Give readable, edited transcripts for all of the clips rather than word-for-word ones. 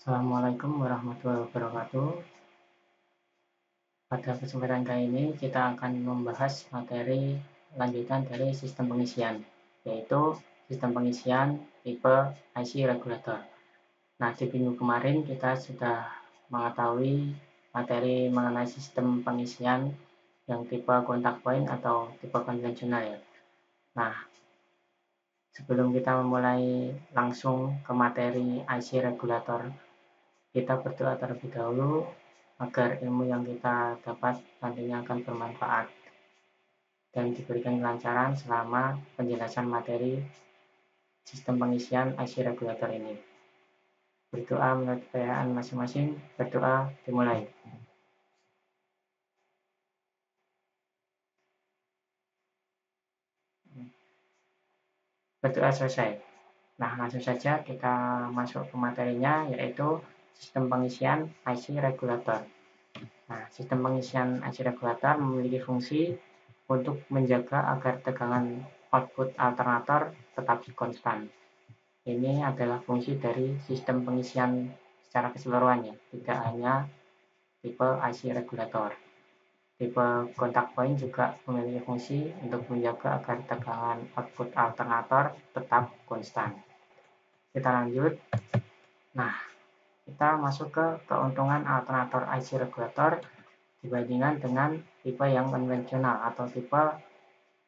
Assalamualaikum warahmatullahi wabarakatuh. Pada kesempatan kali ini kita akan membahas materi lanjutan dari sistem pengisian, yaitu sistem pengisian tipe IC regulator. Nah, di minggu kemarin kita sudah mengetahui materi mengenai sistem pengisian yang tipe kontak point atau tipe konvensional ya. Nah, sebelum kita memulai langsung ke materi IC regulator, kita berdoa terlebih dahulu agar ilmu yang kita dapat nantinya akan bermanfaat dan diberikan kelancaran selama penjelasan materi sistem pengisian IC regulator ini. Berdoa menurut kepercayaan masing-masing. Berdoa dimulai. Berdoa selesai. Nah, langsung saja kita masuk ke materinya, yaitu sistem pengisian IC regulator. Nah, sistem pengisian IC regulator memiliki fungsi untuk menjaga agar tegangan output alternator tetap konstan. Ini adalah fungsi dari sistem pengisian secara keseluruhannya, tidak hanya tipe IC regulator. Tipe kontak point juga memiliki fungsi untuk menjaga agar tegangan output alternator tetap konstan. Kita lanjut. Nah, kita masuk ke keuntungan alternator IC regulator dibandingkan dengan tipe yang konvensional atau tipe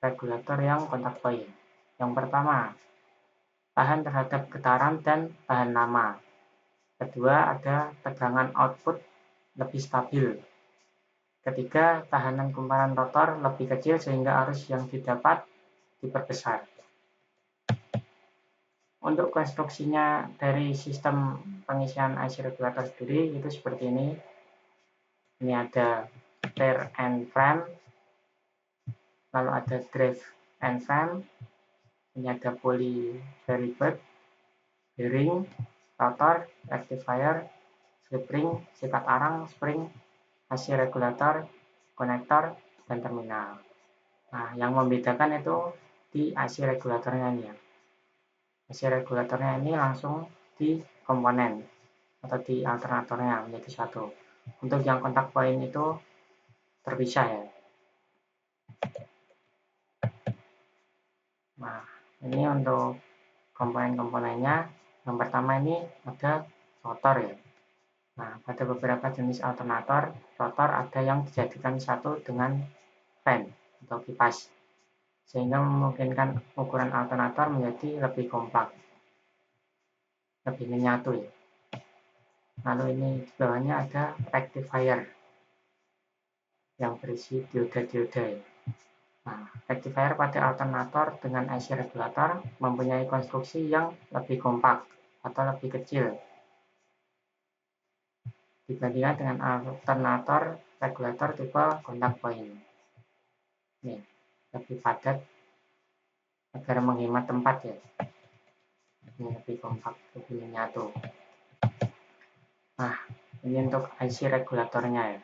regulator yang kontak point. Yang pertama, tahan terhadap getaran dan tahan lama. Kedua, ada tegangan output lebih stabil. Ketiga, tahanan kumparan rotor lebih kecil sehingga arus yang didapat diperbesar. Untuk konstruksinya dari sistem pengisian IC regulator sendiri itu seperti ini. Ini ada rear end frame, lalu ada drive end frame, ini ada pulley variable, bearing, rotor, rectifier, slip ring, sikat arang, spring, IC regulator, konektor, dan terminal. Nah, yang membedakan itu di IC regulatornya ini ya. IC regulatornya ini langsung di komponen atau di alternatornya menjadi satu. Untuk yang kontak point itu terpisah ya. Nah, ini untuk komponen-komponennya. Yang pertama ini ada rotor ya. Nah, pada beberapa jenis alternator, rotor ada yang dijadikan satu dengan fan atau kipas, sehingga memungkinkan ukuran alternator menjadi lebih kompak, lebih menyatu ya. Lalu ini di bawahnya ada rectifier yang berisi dioda-dioda ya. Nah, rectifier pada alternator dengan IC regulator mempunyai konstruksi yang lebih kompak atau lebih kecil dibandingkan dengan alternator regulator tipe kontak point. Nih, lebih padat agar menghemat tempat ya. Ini lebih kompak, lebih menyatu. Nah, ini untuk IC regulatornya ya.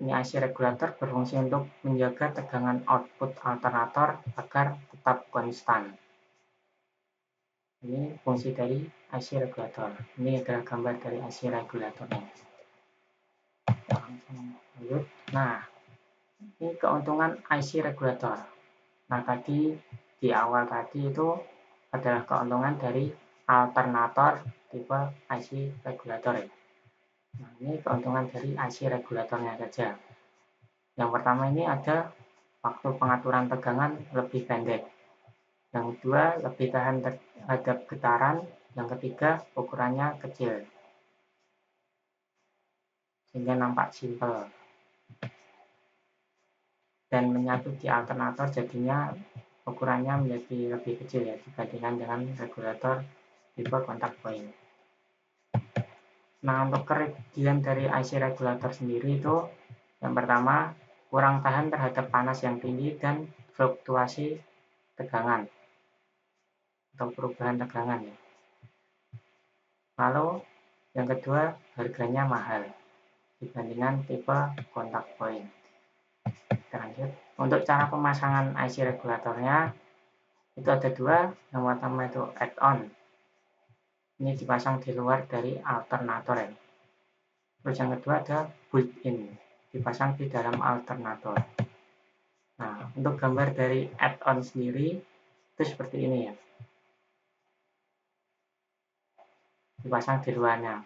Ini IC regulator berfungsi untuk menjaga tegangan output alternator agar tetap konstan. Ini fungsi dari IC regulator. Ini adalah gambar dari IC regulatornya. Lanjut. Nah, ini keuntungan IC regulator. Nah, tadi di awal tadi itu adalah keuntungan dari alternator tipe IC regulator ya. Nah, ini keuntungan dari IC regulatornya saja. Yang pertama ini ada waktu pengaturan tegangan lebih pendek. Yang kedua, lebih tahan terhadap getaran. Yang ketiga, ukurannya kecil, sehingga nampak simpel. Dan menyatu di alternator jadinya ukurannya menjadi lebih kecil ya dibandingkan dengan regulator tipe kontak point. Nah, untuk kelebihan dari IC regulator sendiri itu yang pertama, kurang tahan terhadap panas yang tinggi dan fluktuasi tegangan atau perubahan tegangan ya. Lalu yang kedua, harganya mahal dibandingkan tipe kontak point. Kita lanjut. Untuk cara pemasangan IC regulatornya itu ada dua. Yang pertama itu add-on. Ini dipasang di luar dari alternator ya. Terus yang kedua ada built-in, dipasang di dalam alternator. Nah, untuk gambar dari add-on sendiri itu seperti ini ya. Dipasang di luarnya.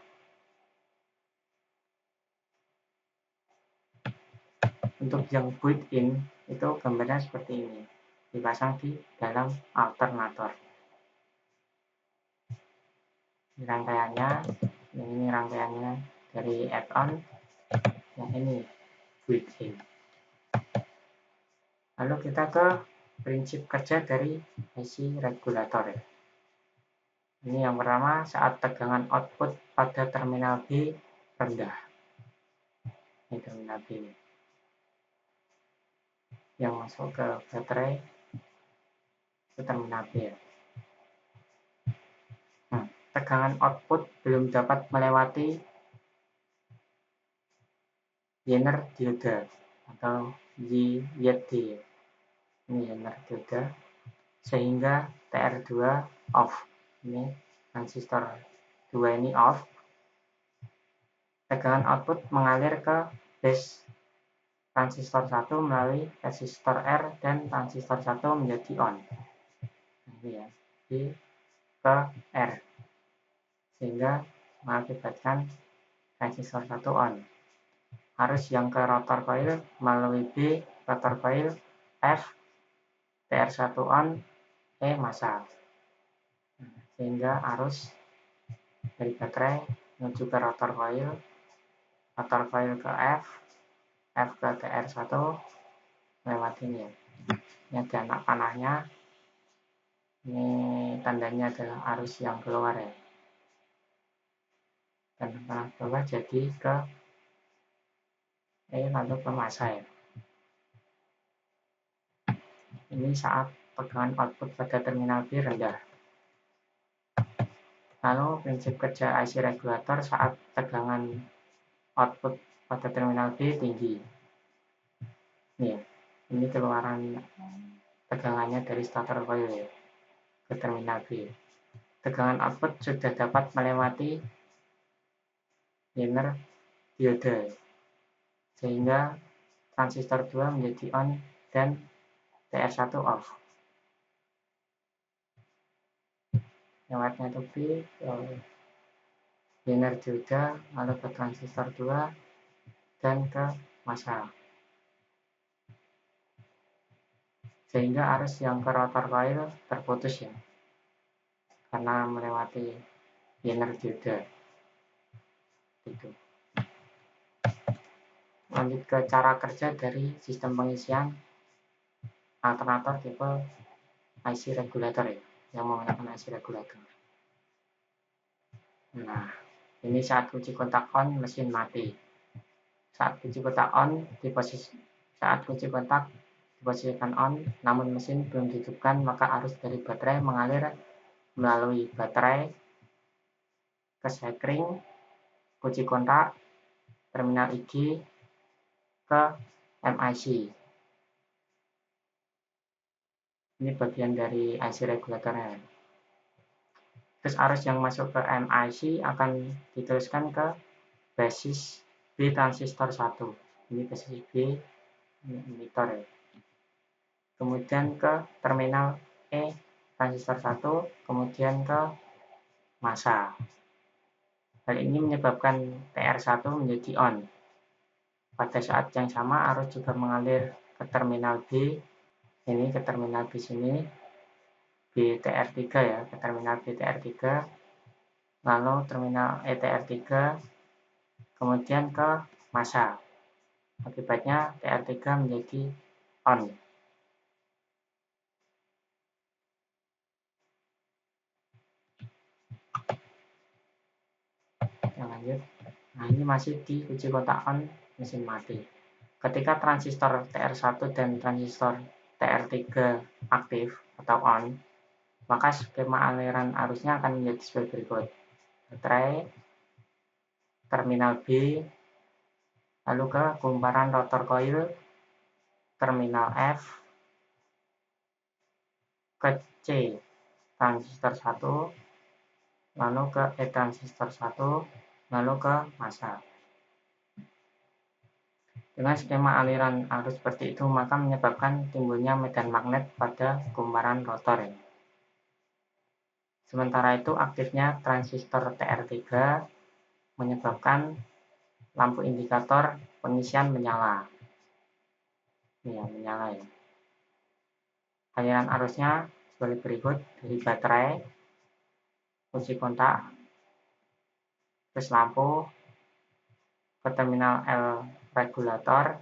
Untuk yang built-in itu gambarnya seperti ini. Dipasang di dalam alternator. Ini rangkaiannya, ini rangkaiannya dari add-on, yang ini built-in. Lalu kita ke prinsip kerja dari IC regulator ya. Ini yang pertama, saat tegangan output pada terminal B rendah. Ini terminal B yang masuk ke baterai ke terminal B ya. Nah, tegangan output belum dapat melewati Zener dioda atau ZD. Ini Zener dioda sehingga TR2 off. Ini transistor 2 ini off. Tegangan output mengalir ke base transistor 1 melalui resistor R dan transistor 1 menjadi on. Nah, ini ya, di ke R sehingga mengakibatkan transistor 1 on. Arus yang ke rotor coil melalui B rotor coil, F TR1 on, E massa. Sehingga arus dari baterai menuju ke rotor coil ke F ke TR1 lewat ini ya. Ini ada anak panahnya. Ini tandanya adalah arus yang keluar ya. Dan panah keluar jadi ke E lalu ke massa ya. Ini saat tegangan output pada terminal B rendah. Lalu prinsip kerja IC regulator saat tegangan output pada terminal B tinggi. Nih, ini keluaran tegangannya dari starter coil ya, ke terminal B. Tegangan output sudah dapat melewati Zener dioda, sehingga transistor 2 menjadi on dan TR1 off. Lewatnya itu B, Zener dioda, lalu ke transistor 2 dan ke massa. Sehingga arus yang ke rotor coil terputus ya, karena melewati Zener dioda. Gitu. Lanjut ke cara kerja dari sistem pengisian alternator tipe IC regulator ya, yang menggunakan IC regulator. Nah, ini saat kunci kontak on mesin mati. Saat kunci kontak on diposisikan on, namun mesin belum dihidupkan, maka arus dari baterai mengalir melalui baterai ke sekring, kunci kontak, terminal IG ke MIC. Ini bagian dari IC regulatornya. Terus arus yang masuk ke MIC akan diteruskan ke basis B transistor 1. Ini basis B, ini emitor ya. Kemudian ke terminal E transistor 1, kemudian ke massa. Hal ini menyebabkan TR1 menjadi on. Pada saat yang sama arus juga mengalir ke terminal B, ini ke terminal B sini, BTR3 ya, ke terminal BTR3, lalu terminal ETR3, kemudian ke massa. Akibatnya TR3 menjadi on. Yang lanjut. Nah, ini masih di kunci kontak on, mesin mati. Ketika transistor TR1 dan transistor TR3 aktif atau on, maka skema aliran arusnya akan menjadi sebagai berikut. Baterai, terminal B, lalu ke kumparan rotor coil, terminal F, ke C, transistor 1, lalu ke E transistor 1, lalu ke massa. Dengan skema aliran arus seperti itu, maka menyebabkan timbulnya medan magnet pada kumparan rotor. Sementara itu, aktifnya transistor TR3 menyebabkan lampu indikator pengisian menyala. Ya, menyala ya. Aliran arusnya sebagai berikut: dari baterai, kunci kontak, terus lampu, ke terminal L regulator,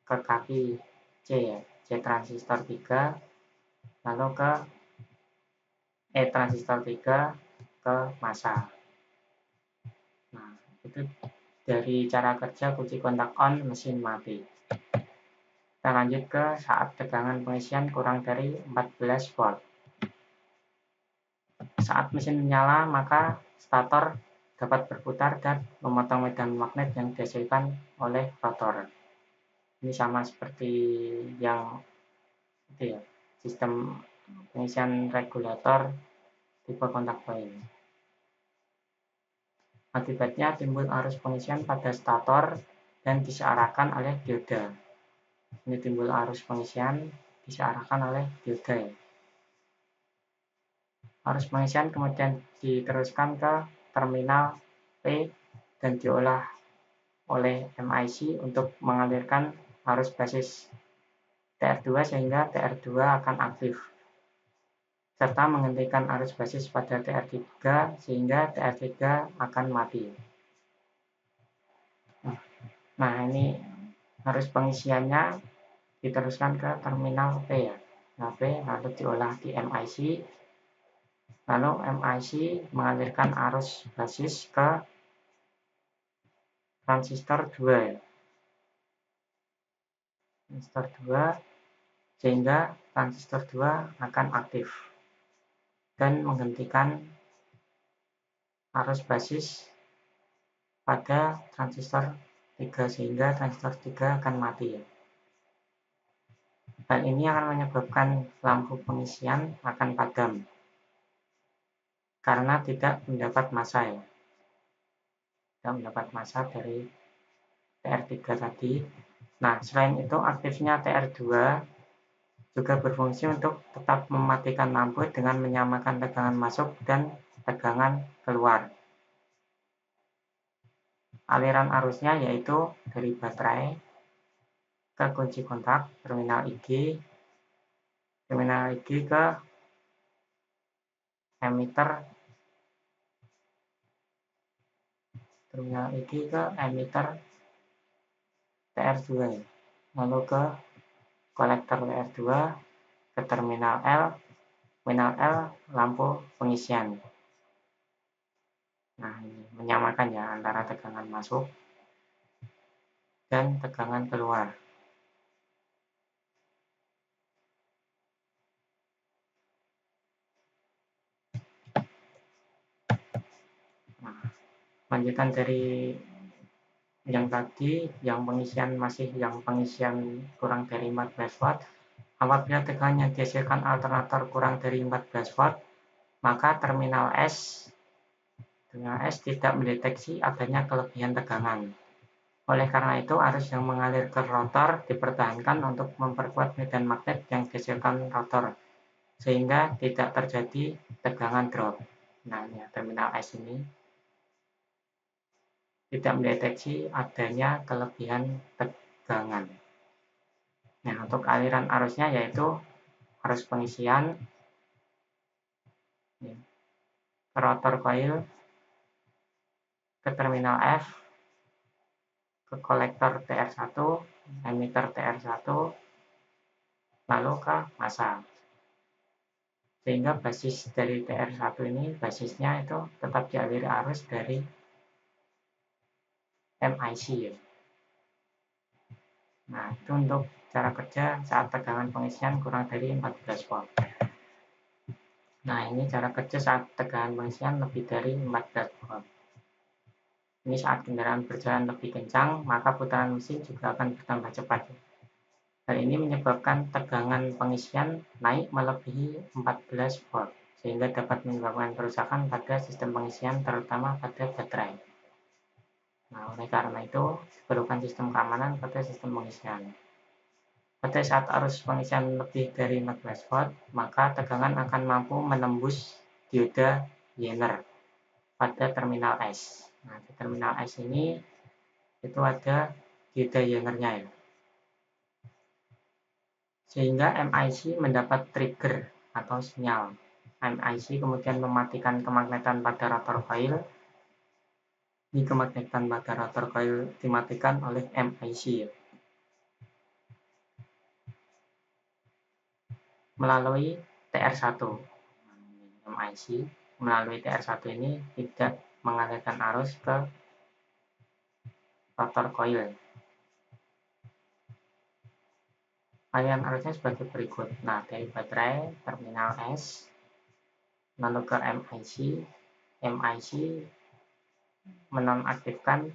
ke kaki C ya, C transistor 3, lalu ke E transistor 3, ke massa. Nah, itu dari cara kerja kunci kontak on, mesin mati. Kita lanjut ke saat tegangan pengisian kurang dari 14 volt. Saat mesin menyala, maka stator dapat berputar dan memotong medan magnet yang dihasilkan oleh rotor. Ini sama seperti yang itu ya, sistem pengisian regulator tipe kontak point. Akibatnya timbul arus pengisian pada stator dan disearahkan oleh dioda. Ini timbul arus pengisian disearahkan oleh dioda. Arus pengisian kemudian diteruskan ke terminal P dan diolah oleh MIC untuk mengalirkan arus basis TR2 sehingga TR2 akan aktif, serta menghentikan arus basis pada TR3 sehingga TR3 akan mati. Nah, ini arus pengisiannya diteruskan ke terminal P ya. Nah, P lalu diolah di MIC, lalu MIC mengalirkan arus basis ke transistor 2 ya. Transistor 2 sehingga transistor 2 akan aktif dan menghentikan arus basis pada transistor 3 sehingga transistor 3 akan mati ya. Hal ini akan menyebabkan lampu pengisian akan padam karena tidak mendapat massa ya. Tidak mendapat massa dari TR3 tadi. Nah, selain itu aktifnya TR2 juga berfungsi untuk tetap mematikan lampu dengan menyamakan tegangan masuk dan tegangan keluar. Aliran arusnya yaitu dari baterai ke kunci kontak terminal IG ke emitter, terminal IG ke emitter TR2, lalu ke kolektor TR2 ke terminal L lampu pengisian. Nah, ini menyamakan ya antara tegangan masuk dan tegangan keluar. Nah, lanjutan dari yang tadi, yang pengisian kurang dari 14 watt. Apabila tegangan yang dihasilkan alternator kurang dari 14 watt, maka terminal S tidak mendeteksi adanya kelebihan tegangan. Oleh karena itu, arus yang mengalir ke rotor dipertahankan untuk memperkuat medan magnet yang dihasilkan rotor, sehingga tidak terjadi tegangan drop. Nah, ya, terminal S ini tidak mendeteksi adanya kelebihan tegangan. Nah, untuk aliran arusnya yaitu arus pengisian ke rotor coil, ke terminal F, ke kolektor TR1, emitter TR1, lalu ke massa. Sehingga basis dari TR1 ini, basisnya itu tetap dialiri arus dari MIC ya. Nah, itu untuk cara kerja saat tegangan pengisian kurang dari 14 volt. Nah, ini cara kerja saat tegangan pengisian lebih dari 14 volt. Ini saat kendaraan berjalan lebih kencang, maka putaran mesin juga akan bertambah cepat. Hal ini menyebabkan tegangan pengisian naik melebihi 14 volt. sehingga dapat menyebabkan kerusakan pada sistem pengisian, terutama pada baterai. Nah, oleh karena itu, diperlukan sistem keamanan pada sistem pengisian. Pada saat arus pengisian lebih dari 14 volt, maka tegangan akan mampu menembus dioda Zener pada terminal S. Nah, di terminal S ini itu ada dioda Zener-nya ya. Sehingga MIC mendapat trigger atau sinyal. MIC kemudian mematikan kemagnetan pada rotor coil. Ini kemagnetan pada rotor coil dimatikan oleh MIC ya. Melalui TR1. MIC melalui TR1 ini tidak mengalirkan arus ke rotor coil. Aliran arusnya sebagai berikut. Nah, dari baterai terminal S lalu ke MIC. MIC menonaktifkan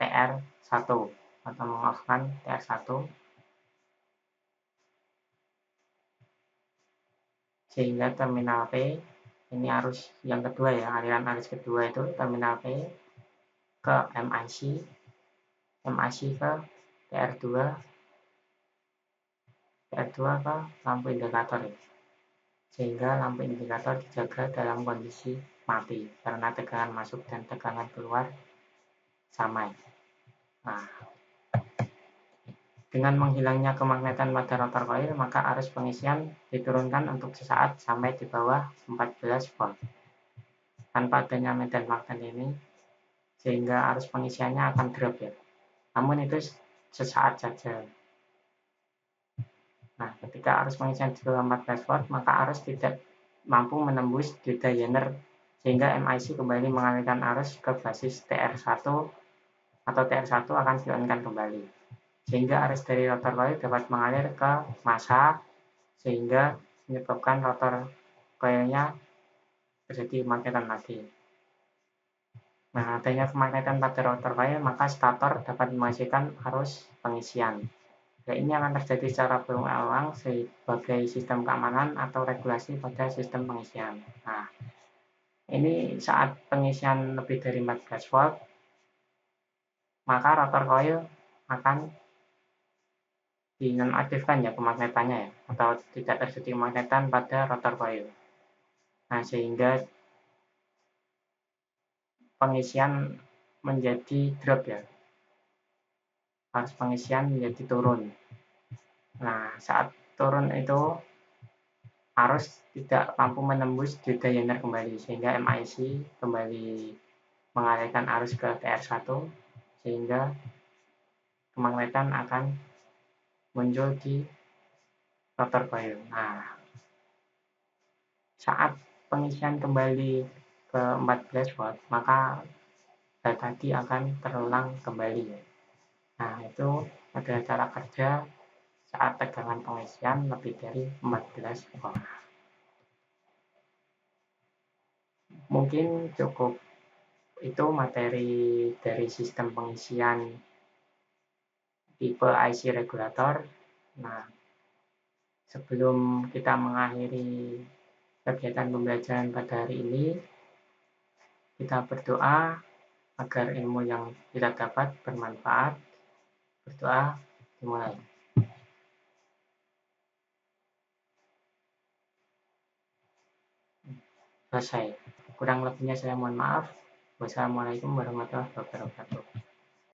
TR1 atau mengoskan TR1 sehingga terminal P ini arus yang kedua ya, aliran arus kedua itu terminal P ke MIC, MIC ke TR2 ke lampu indikator ya. Sehingga lampu indikator dijaga dalam kondisi mati karena tegangan masuk dan tegangan keluar sama. Nah, dengan menghilangnya kemagnetan pada rotor coil, maka arus pengisian diturunkan untuk sesaat sampai di bawah 14 volt. Tanpa adanya medan magnet ini, sehingga arus pengisiannya akan drop ya. Namun itu sesaat saja. Nah, ketika arus pengisian di bawah 14 volt, maka arus tidak mampu menembus dioda Zener sehingga MIC kembali mengalirkan arus ke basis TR1 atau TR1 akan di-on-kan kembali. Sehingga arus dari rotor coil dapat mengalir ke massa sehingga menyebabkan rotor coilnya terjadi kemagnetan lagi. Nah, adanya kemagnetan pada rotor coil, maka stator dapat menghasilkan arus pengisian. Nah, ini akan terjadi secara berulang-ulang sebagai sistem keamanan atau regulasi pada sistem pengisian. Nah, ini saat pengisian lebih dari 14 volt, maka rotor coil akan dinonaktifkan ya kemagnetannya ya, atau tidak terjadi kemagnetan pada rotor coil. Nah, sehingga pengisian menjadi drop ya. Arus pengisian menjadi turun. Nah, saat turun itu arus tidak mampu menembus dioda Zener kembali sehingga MIC kembali mengalirkan arus ke TR1 sehingga kemagnetan akan muncul di rotor coil. Nah, saat pengisian kembali ke 14 volt, maka hal tadi akan terulang kembali. Nah, itu adalah cara kerja saat tegangan pengisian lebih dari 14 volt. Mungkin cukup itu materi dari sistem pengisian tipe IC regulator. Nah, sebelum kita mengakhiri kegiatan pembelajaran pada hari ini, kita berdoa agar ilmu yang kita dapat bermanfaat. Berdoa dimulai. Selesai. Kurang lebihnya saya mohon maaf. Wassalamualaikum warahmatullahi wabarakatuh.